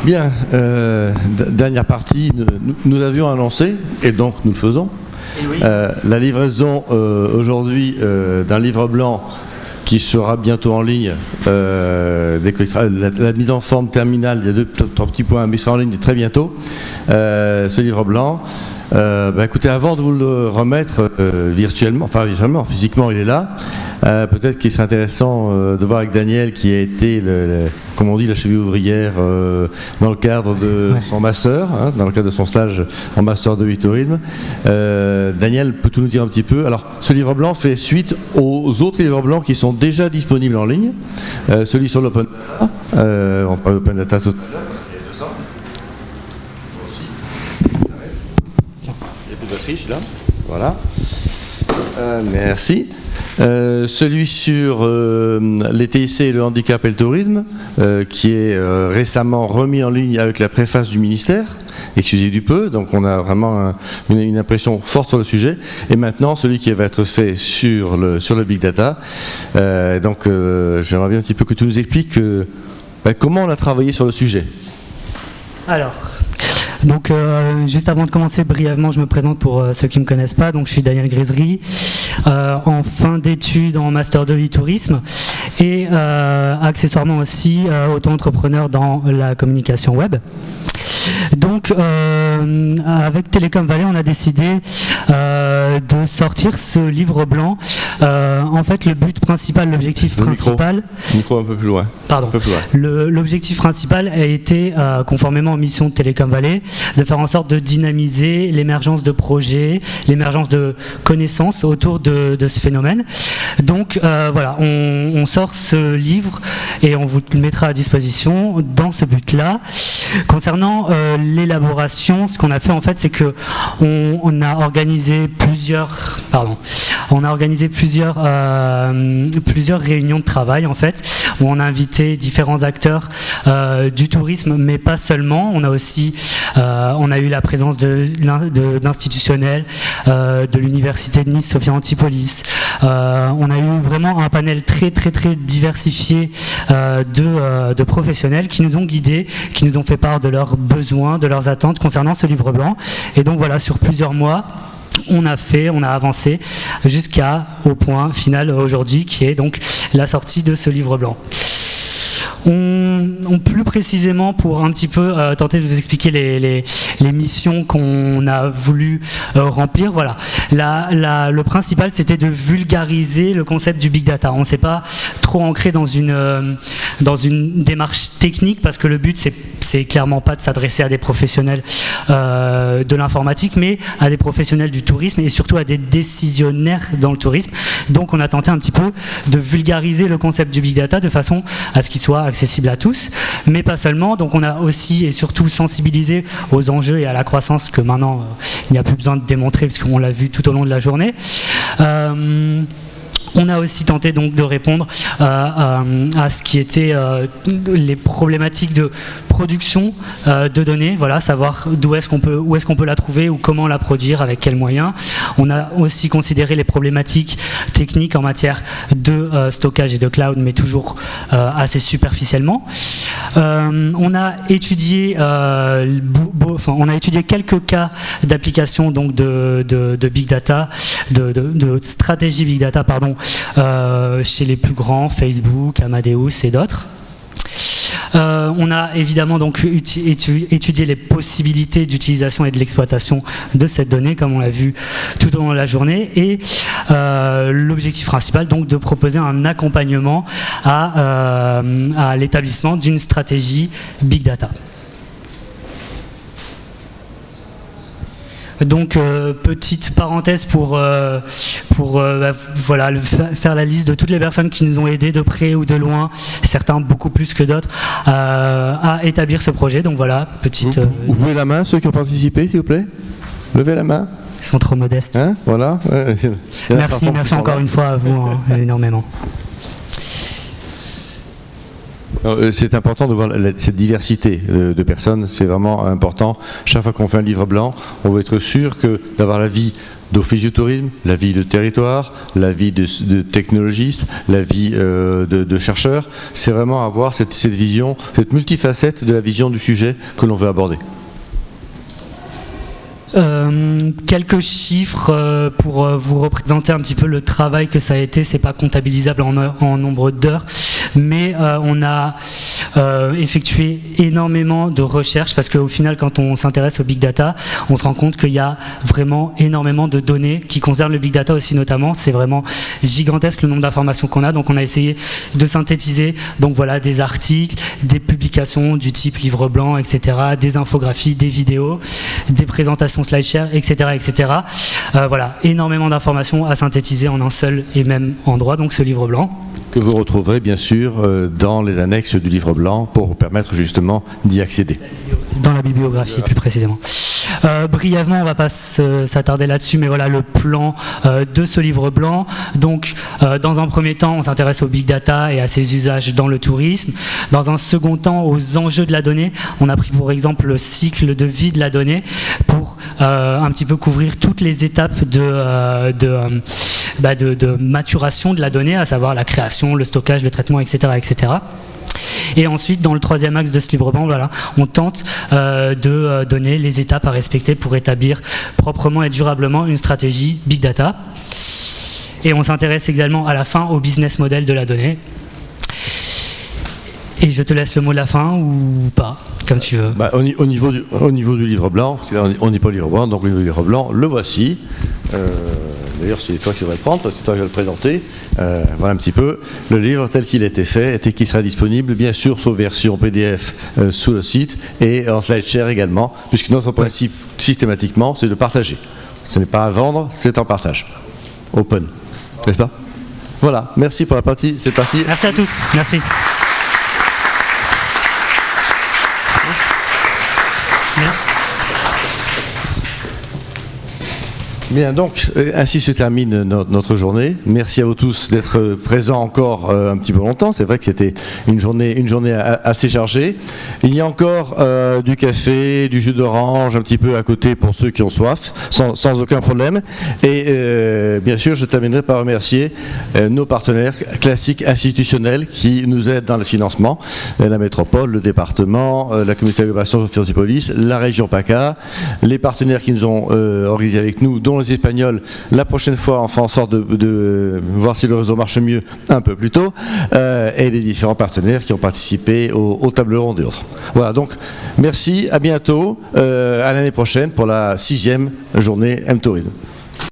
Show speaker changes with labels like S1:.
S1: Bien, dernière partie, nous avions annoncé, et donc nous le faisons,
S2: oui.
S1: la livraison aujourd'hui d'un livre blanc qui sera bientôt en ligne. Dès que la mise en forme terminale, il y a trois petits points, mais il sera en ligne très bientôt, ce livre blanc. Écoutez, avant de vous le remettre virtuellement, physiquement il est là, peut-être qu'il serait intéressant de voir avec Daniel qui a été, comme on dit, la cheville ouvrière dans le cadre de son master, dans le cadre de son stage en master de tourisme. Daniel peut tout nous dire un petit peu. Alors, ce livre blanc fait suite aux autres livres blancs qui sont déjà disponibles en ligne. Celui sur l'open data, on parle d'open data tout à l'heure. Là. Voilà. Merci. Celui sur les TIC et le handicap et le tourisme, qui est récemment remis en ligne avec la préface du ministère, excusez du peu, donc on a vraiment une impression forte sur le sujet. Et maintenant, celui qui va être fait sur le Big Data. J'aimerais bien un petit peu que tu nous expliques comment on a travaillé sur le sujet.
S2: Alors, donc juste avant de commencer, brièvement, je me présente pour ceux qui ne me connaissent pas. Donc, je suis Daniel Grisery, en fin d'études en Master 2 e-tourisme et accessoirement aussi auto-entrepreneur dans la communication web. Donc, avec Telecom Valais, on a décidé de sortir ce livre blanc. En fait, le but principal, l'objectif principal...
S1: Micro un peu plus loin.
S2: Pardon. L'objectif principal a été, conformément aux missions de Telecom Valais, de faire en sorte de dynamiser l'émergence de projets, l'émergence de connaissances autour de ce phénomène. Donc, voilà, on sort ce livre et on vous le mettra à disposition dans ce but-là. Concernant l'élaboration, ce qu'on a fait en fait, c'est que on a organisé plusieurs réunions de travail en fait, où on a invité différents acteurs du tourisme, mais pas seulement. On a aussi, on a eu la présence d'institutionnels de l'université de Nice, Sophia Antipolis. On a eu vraiment un panel très diversifié de professionnels qui nous ont guidés, qui nous ont fait part de leurs besoins, de leurs attentes concernant ce livre blanc. Et donc voilà, sur plusieurs mois, on a avancé jusqu'au point final aujourd'hui, qui est donc la sortie de ce livre blanc. Plus précisément, pour un petit peu tenter de vous expliquer les missions qu'on a voulu remplir, voilà. Le principal, c'était de vulgariser le concept du big data. On ne s'est pas trop ancré dans une démarche technique, parce que le but, c'est clairement pas de s'adresser à des professionnels de l'informatique, mais à des professionnels du tourisme et surtout à des décisionnaires dans le tourisme. Donc on a tenté un petit peu de vulgariser le concept du big data de façon à ce qu'il soit accessible à tous, mais pas seulement. Donc on a aussi et surtout sensibilisé aux enjeux et à la croissance que maintenant il n'y a plus besoin de démontrer, puisqu'on l'a vu tout au long de la journée. On a aussi tenté donc de répondre à ce qui était les problématiques de production de données, voilà, savoir où est-ce qu'on peut la trouver ou comment la produire, avec quels moyens. On a aussi considéré les problématiques techniques en matière de stockage et de cloud, mais toujours assez superficiellement. On a étudié quelques cas d'application donc de big data, de stratégie big data, pardon, chez les plus grands, Facebook, Amadeus et d'autres. On a évidemment donc étudié les possibilités d'utilisation et de l'exploitation de cette donnée, comme on l'a vu tout au long de la journée, et l'objectif principal donc de proposer un accompagnement à l'établissement d'une stratégie big data. Donc petite parenthèse pour voilà, faire la liste de toutes les personnes qui nous ont aidés de près ou de loin, certains beaucoup plus que d'autres, à établir ce projet. Donc voilà, petite...
S1: Vous levez la main, ceux qui ont participé, s'il vous plaît. Levez la main.
S2: Ils sont trop modestes.
S1: Hein, voilà.
S2: Merci encore une fois à vous, énormément.
S1: C'est important de voir cette diversité de personnes, c'est vraiment important. Chaque fois qu'on fait un livre blanc, on veut être sûr d'avoir l'avis d'office du tourisme, la vie de territoire, la vie de technologistes, la vie de chercheurs. C'est vraiment avoir cette vision, cette multifacette de la vision du sujet que l'on veut aborder.
S2: Quelques chiffres pour vous représenter un petit peu le travail que ça a été. C'est pas comptabilisable en nombre d'heures, mais on a effectué énormément de recherches parce qu'au final, quand on s'intéresse au big data, on se rend compte qu'il y a vraiment énormément de données qui concernent le big data aussi notamment. C'est vraiment gigantesque le nombre d'informations qu'on a. Donc on a essayé de synthétiser donc voilà, des articles, des publications du type livre blanc, etc., des infographies, des vidéos, des présentations SlideShare, etc. etc. Voilà, énormément d'informations à synthétiser en un seul et même endroit, donc ce livre blanc.
S1: Que vous retrouverez bien sûr dans les annexes du livre blanc pour vous permettre justement d'y accéder.
S2: Dans la bibliographie plus précisément. Brièvement, on ne va pas s'attarder là-dessus, mais voilà le plan de ce livre blanc. Donc, dans un premier temps, on s'intéresse au big data et à ses usages dans le tourisme. Dans un second temps, aux enjeux de la donnée. On a pris pour exemple le cycle de vie de la donnée pour un petit peu couvrir toutes les étapes de maturation de la donnée, à savoir la création, le stockage, le traitement, etc., etc. Et ensuite, dans le troisième axe de ce livre blanc, voilà, on tente de donner les étapes à respecter pour établir proprement et durablement une stratégie big data. Et on s'intéresse également à la fin au business model de la donnée. Et je te laisse le mot de la fin ou pas, comme tu veux.
S1: Au niveau du livre blanc, parce que là, on n'est pas au livre blanc, donc au niveau du livre blanc, le voici. D'ailleurs, c'est toi qui devrais le prendre, parce que toi qui vas le présenter. Voilà un petit peu le livre tel qu'il a été fait et qui sera disponible, bien sûr, sous version PDF sous le site et en SlideShare également, puisque notre principe, systématiquement, c'est de partager. Ce n'est pas à vendre, c'est en partage. Open. N'est-ce pas? Voilà, merci pour la partie. C'est parti.
S2: Merci à tous. Merci. Merci.
S1: Bien, donc, ainsi se termine notre journée. Merci à vous tous d'être présents encore un petit peu longtemps. C'est vrai que c'était une journée assez chargée. Il y a encore du café, du jus d'orange un petit peu à côté pour ceux qui ont soif, sans aucun problème. Et bien sûr, je terminerai par remercier nos partenaires classiques institutionnels qui nous aident dans le financement. La métropole, le département, la communauté d'agglomération Firzipolis, la région PACA, les partenaires qui nous ont organisés avec nous, dont les Espagnols. La prochaine fois, on fera en sorte de voir si le réseau marche mieux un peu plus tôt, et les différents partenaires qui ont participé aux tables rondes et autres. Voilà, donc merci, à bientôt, à l'année prochaine pour la 6e journée mTourisme.